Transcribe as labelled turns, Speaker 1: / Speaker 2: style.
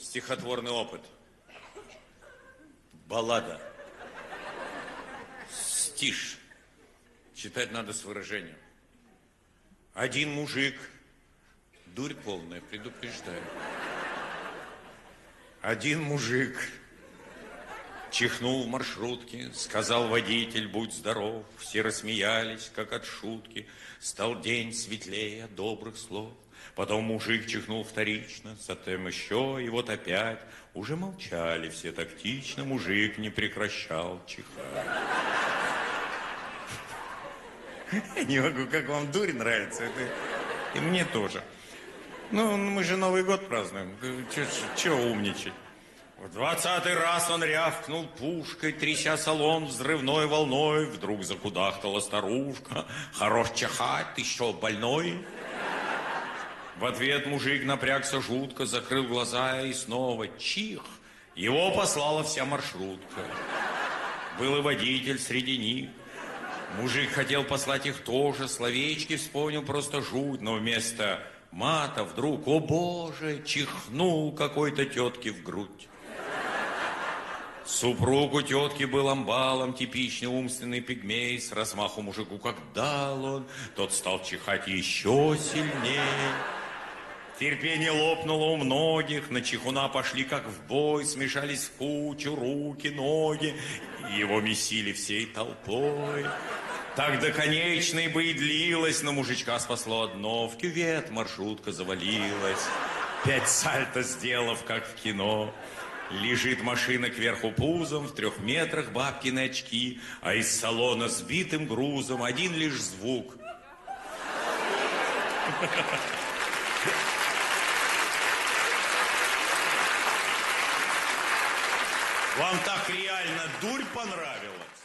Speaker 1: Стихотворный опыт. Баллада. Стишь. Читать надо с выражением. Один мужик, дурь полная, предупреждаю. Один мужик чихнул в маршрутке, сказал водитель, будь здоров. Все рассмеялись, как от шутки. Стал день светлее от добрых слов. Потом мужик чихнул вторично, затем еще, и вот опять. Уже молчали все тактично, мужик не прекращал чихать. Не могу, как вам дурь нравится, это и мне тоже. Ну, мы же Новый год празднуем, чего умничать? В 20-й раз он рявкнул пушкой, тряся салон взрывной волной. Вдруг закудахтала старушка. Хорош чихать, ты что, больной? В ответ мужик напрягся жутко, закрыл глаза и снова чих. Его послала вся маршрутка. Был и водитель среди них. Мужик хотел послать их тоже, словечки вспомнил просто жуть, но вместо мата вдруг, о боже, чихнул какой-то тетке в грудь. Супруг у тетки был амбалом, типичный умственный пигмей, с размаху мужику как дал он, тот стал чихать еще сильнее. Терпение лопнуло у многих, на чихуна пошли как в бой, смешались в кучу руки, ноги, его месили всей толпой. Так до конечной бы и длилась, но мужичка спасло одно, в кювет маршрутка завалилась. 5 сальто сделав, как в кино. Лежит машина кверху пузом, в 3 метрах бабкины очки, а из салона сбитым грузом один лишь звук. Вам так реально дурь понравилась?